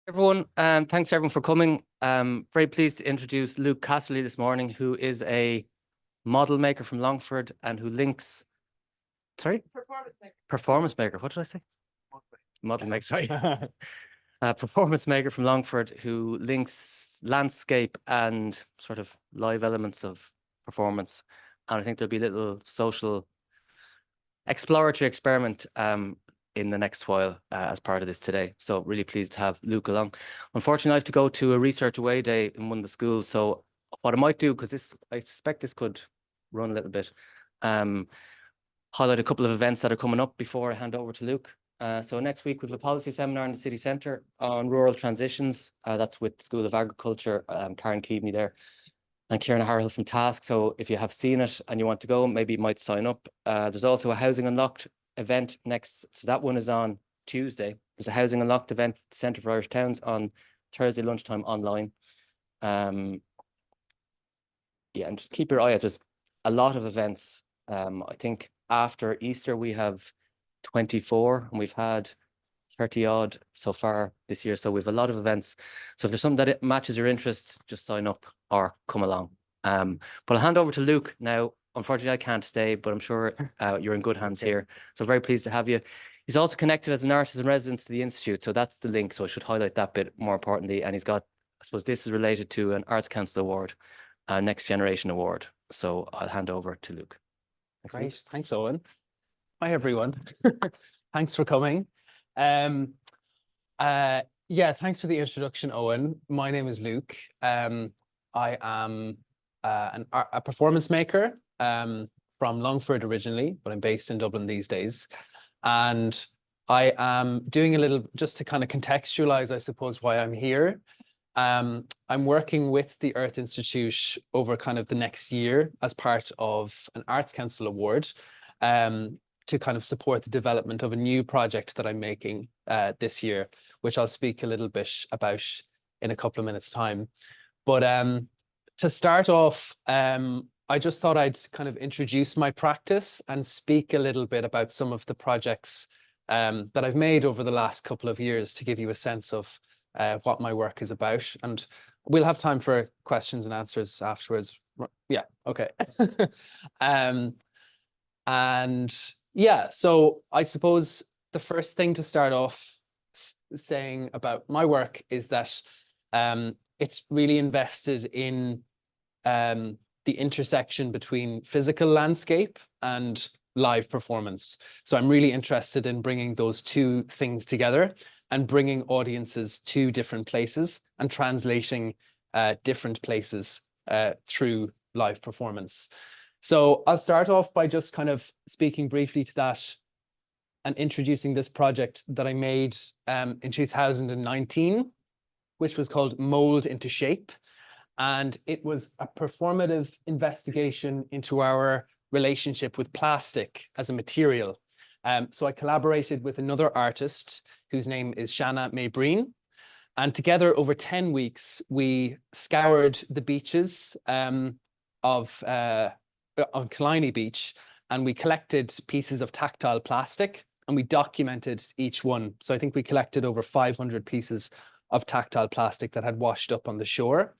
Everyone, thanks everyone for coming. Very pleased to introduce Luke Casserly this morning, who is a model maker from Longford and who links, performance maker. What did I say? Model maker, sorry. Performance maker from Longford who links landscape and sort of live elements of performance. And I think there'll be a little social exploratory experiment in the next while as part of this today. So really pleased to have Luke along. Unfortunately, I have to go to a research away day in one of the schools. So what I might do, because I suspect this could run a little bit, highlight a couple of events that are coming up before I hand over to Luke. So next week we have a policy seminar in the city centre on rural transitions. That's with the School of Agriculture, Karen Keaveney there, and Kieran Harrell from Task. So if you have seen it and you want to go, maybe you might sign up. There's also a Housing Unlocked event next. So that one is on Tuesday. There's a Housing Unlocked event at the Centre for Irish Towns on Thursday lunchtime online. Yeah, and just keep your eye out. There's a lot of events. I think after Easter we have 24 and we've had 30 odd so far this year. So we've a lot of events. So if there's something that matches your interest, just sign up or come along. But I'll hand over to Luke now. Unfortunately, I can't stay, but I'm sure you're in good hands here. So very pleased to have you. He's also connected as an artist in residence to the Institute. So that's the link. So I should highlight that bit more importantly. And he's got, I suppose this is related to an Arts Council Award, Next Generation Award. So I'll hand over to Luke. Thanks, Great. Luke. Thanks, Owen. Hi, everyone. Thanks for coming. Yeah, thanks for the introduction, Owen. My name is Luke. I am a performance maker from Longford originally, but I'm based in Dublin these days. And I am doing a little, just to kind of contextualize, I suppose, why I'm here. I'm working with the Earth Institute over kind of the next year as part of an Arts Council Award to kind of support the development of a new project that I'm making this year, which I'll speak a little bit about in a couple of minutes' time. But to start off, I just thought I'd kind of introduce my practice and speak a little bit about some of the projects that I've made over the last couple of years to give you a sense of what my work is about. And we'll have time for questions and answers afterwards. Yeah, okay. And yeah, so I suppose the first thing to start off saying about my work is that it's really invested in the intersection between physical landscape and live performance. So I'm really interested in bringing those two things together and bringing audiences to different places and translating different places through live performance. So I'll start off by just kind of speaking briefly to that and introducing this project that I made in 2019, which was called Mold into Shape. And it was a performative investigation into our relationship with plastic as a material. So I collaborated with another artist whose name is Shanna May Breen. And together over 10 weeks, we scoured the beaches on Killiney Beach, and we collected pieces of tactile plastic and we documented each one. So I think we collected over 500 pieces of tactile plastic that had washed up on the shore.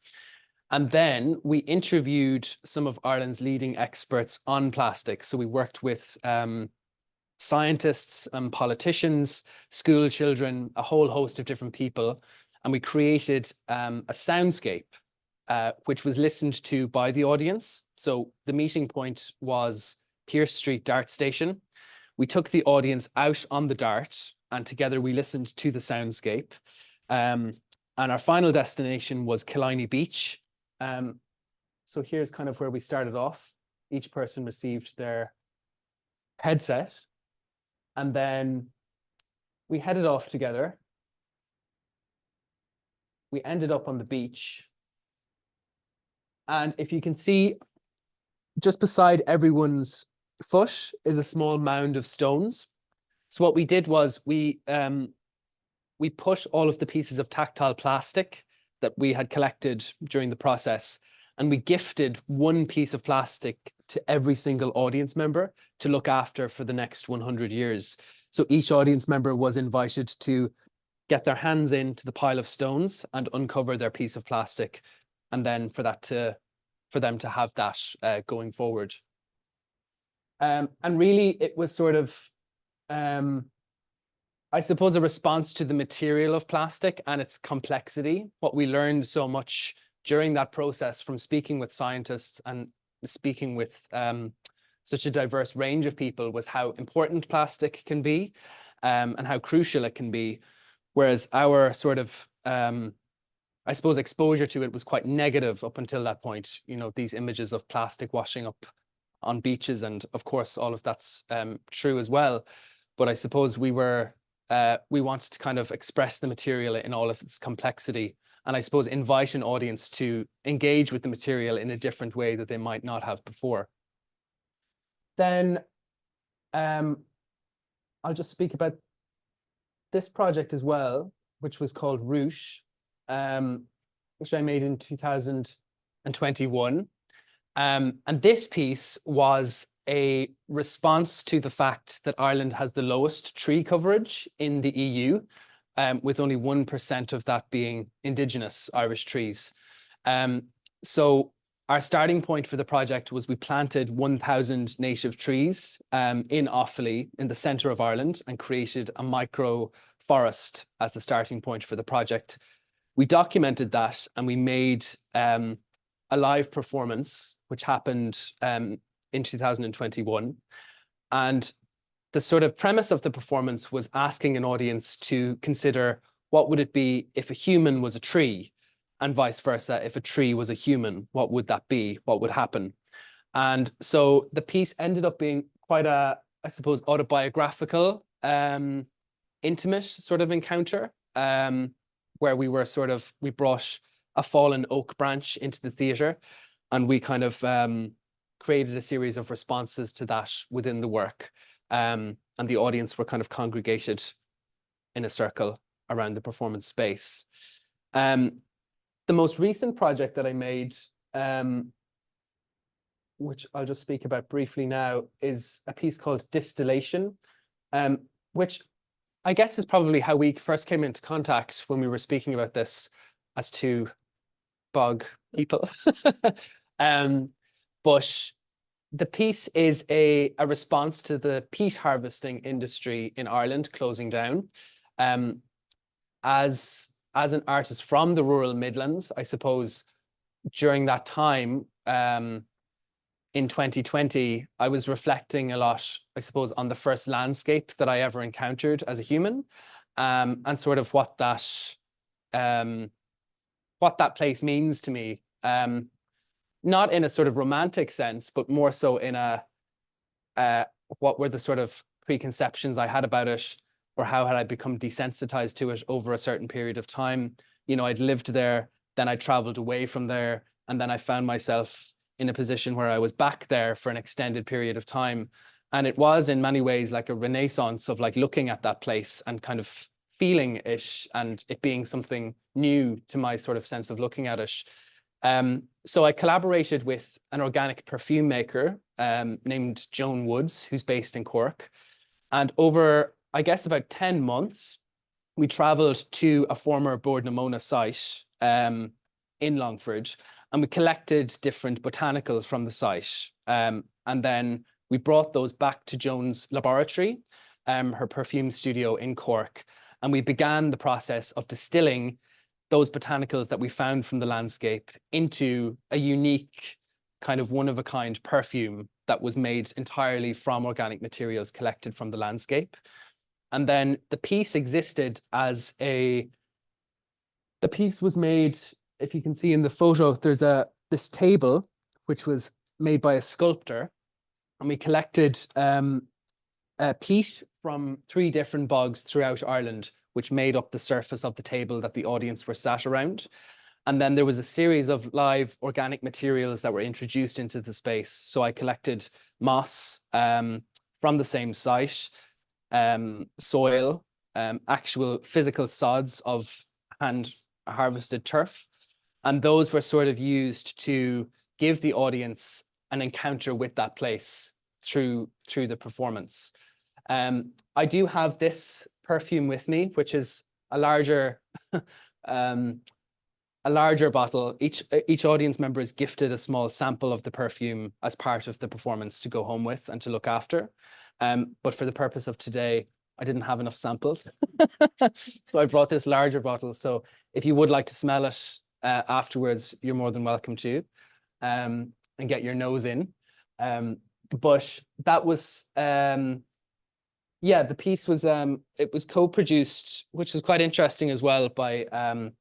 And then we interviewed some of Ireland's leading experts on plastic. So we worked with scientists and politicians, school children, a whole host of different people. And we created a soundscape which was listened to by the audience. So the meeting point was Pearse Street Dart Station. We took the audience out on the dart and together we listened to the soundscape. And our final destination was Killiney Beach. So here's kind of where we started off. Each person received their headset and then we headed off together. We ended up on the beach. And if you can see, just beside everyone's foot is a small mound of stones. So what we did was we put all of the pieces of tactile plastic that we had collected during the process, and we gifted one piece of plastic to every single audience member to look after for the next 100 years. So each audience member was invited to get their hands into the pile of stones and uncover their piece of plastic, and then for them to have that going forward. And really, it was sort of, I suppose, a response to the material of plastic and its complexity. What we learned so much during that process from speaking with scientists and speaking with such a diverse range of people was how important plastic can be, and how crucial it can be. Whereas our sort of, I suppose, exposure to it was quite negative up until that point. You know, these images of plastic washing up on beaches, and of course, all of that's true as well. But I suppose we wanted to kind of express the material in all of its complexity, and I suppose invite an audience to engage with the material in a different way that they might not have before. Then I'll just speak about this project as well, which was called Ruche, which I made in 2021. And this piece was a response to the fact that Ireland has the lowest tree coverage in the EU, with only 1% of that being Indigenous Irish trees. So our starting point for the project was we planted 1,000 native trees in Offaly in the centre of Ireland and created a micro forest as the starting point for the project. We documented that and we made a live performance, which happened in 2021. And the sort of premise of the performance was asking an audience to consider what would it be if a human was a tree, and vice versa. If a tree was a human, what would that be? What would happen? And so the piece ended up being quite a, I suppose, autobiographical, intimate sort of encounter, where we brought a fallen oak branch into the theatre, and we kind of created a series of responses to that within the work. And the audience were kind of congregated in a circle around the performance space. The most recent project that I made, which I'll just speak about briefly now, is a piece called Distillation, which I guess is probably how we first came into contact when we were speaking about this as two bog people. But the piece is a response to the peat harvesting industry in Ireland closing down. As an artist from the rural Midlands, I suppose during that time, in 2020, I was reflecting a lot, I suppose, on the first landscape that I ever encountered as a human, and sort of what that place means to me. Not in a sort of romantic sense, but more so in a what were the sort of preconceptions I had about it, or how had I become desensitized to it over a certain period of time. You know, I'd lived there, then I traveled away from there, and then I found myself in a position where I was back there for an extended period of time. And it was in many ways like a renaissance of like looking at that place and kind of feeling it, and it being something new to my sort of sense of looking at it. So I collaborated with an organic perfume maker named Joan Woods, who's based in Cork. And over, I guess, about 10 months, we traveled to a former Bord na Móna site in Longford, and we collected different botanicals from the site. And then we brought those back to Joan's laboratory, her perfume studio in Cork, and we began the process of distilling those botanicals that we found from the landscape into a unique kind of one-of-a-kind perfume that was made entirely from organic materials collected from the landscape. And then the piece existed as the piece was made, if you can see in the photo, there's this table which was made by a sculptor, and we collected peat from 3 different bogs throughout Ireland, which made up the surface of the table that the audience were sat around. And then there was a series of live organic materials that were introduced into the space. So I collected moss from the same site, soil, actual physical sods of hand harvested turf. And those were sort of used to give the audience an encounter with that place through the performance. I do have this perfume with me, which is a larger a larger bottle. Each audience member is gifted a small sample of the perfume as part of the performance to go home with and to look after. But for the purpose of today, I didn't have enough samples. So I brought this larger bottle. So if you would like to smell it afterwards, you're more than welcome to, and get your nose in. But that was, yeah, the piece was, it was co-produced, which was quite interesting as well, by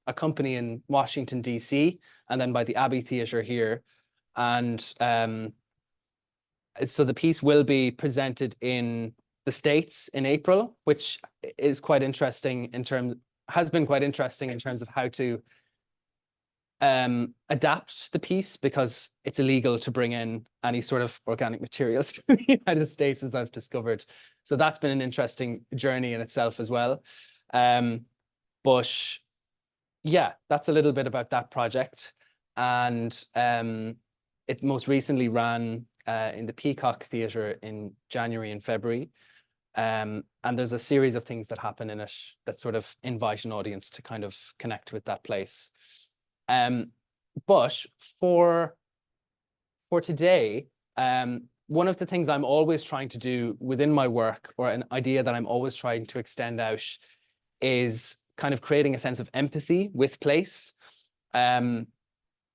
a company in Washington, DC, and then by the Abbey Theatre here. And so the piece will be presented in the States in April, which is quite interesting has been quite interesting in terms of how to adapt the piece, because it's illegal to bring in any sort of organic materials to the United States, as I've discovered. So that's been an interesting journey in itself as well. But yeah, that's a little bit about that project. And it most recently ran in the Peacock Theatre in January and February. And there's a series of things that happen in it that sort of invite an audience to kind of connect with that place. But for today, one of the things I'm always trying to do within my work, or an idea that I'm always trying to extend out, is kind of creating a sense of empathy with place. And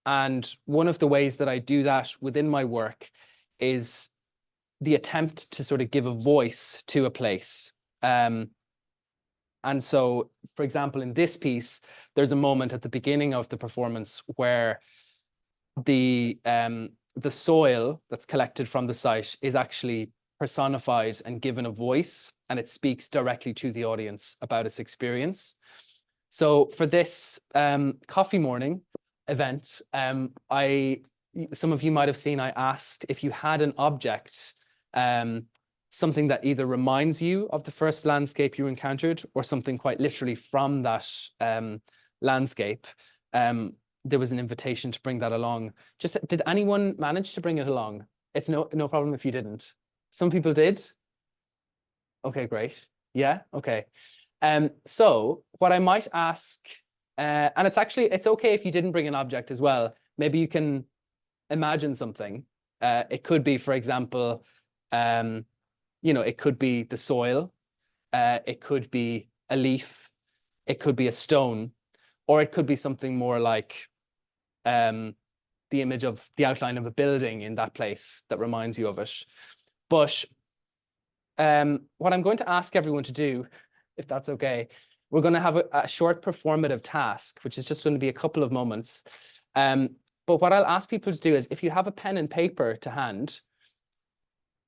one of the ways that I do that within my work is the attempt to sort of give a voice to a place. And so, for example, in this piece, there's a moment at the beginning of the performance where the soil that's collected from the site is actually personified and given a voice, and it speaks directly to the audience about its experience. So for this coffee morning event, some of you might have seen, I asked if you had an object, something that either reminds you of the first landscape you encountered, or something quite literally from that landscape. There was an invitation to bring that along. Just, did anyone manage to bring it along? It's no problem if you didn't. Some people did. Okay, great. Yeah, okay. So what I might ask, and it's okay if you didn't bring an object as well. Maybe you can imagine something. It could be, for example, it could be the soil, it could be a leaf, it could be a stone, or it could be something more like the image of the outline of a building in that place that reminds you of it. But what I'm going to ask everyone to do, if that's okay, we're going to have a short performative task, which is just going to be a couple of moments. But what I'll ask people to do is, if you have a pen and paper to hand,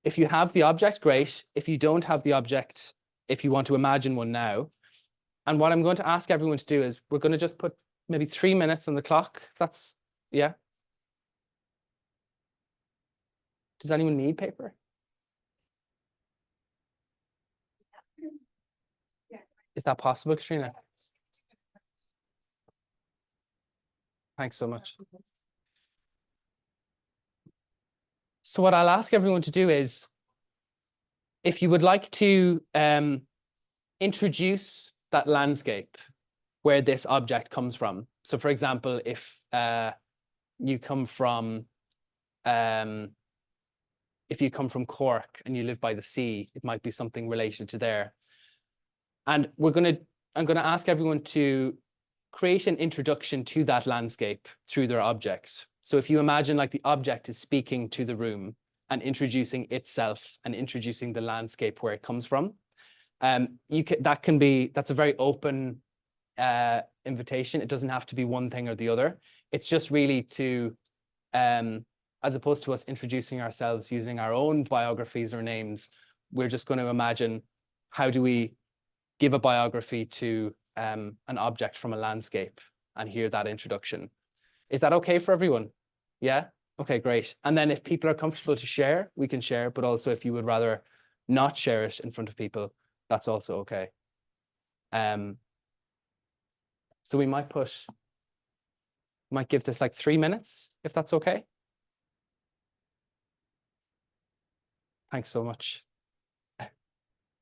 if you have the object, great. If you don't have the object, if you want to imagine one now. And what I'm going to ask everyone to do is, we're going to just put maybe 3 minutes on the clock. If that's, yeah. Does anyone need paper? Is that possible, Katrina? Thanks so much. So what I'll ask everyone to do is, if you would like to introduce that landscape where this object comes from. So for example, if you come from Cork and you live by the sea, it might be something related to there. And I'm going to ask everyone to create an introduction to that landscape through their object. So if you imagine like the object is speaking to the room and introducing itself and introducing the landscape where it comes from, that's a very open invitation. It doesn't have to be one thing or the other. It's just really to, as opposed to us introducing ourselves using our own biographies or names, we're just going to imagine, how do we give a biography to an object from a landscape, and hear that introduction. Is that okay for everyone? Yeah? Okay, great. And then if people are comfortable to share, we can share, but also if you would rather not share it in front of people, that's also okay. So we might give this like 3 minutes, if that's okay. Thanks so much.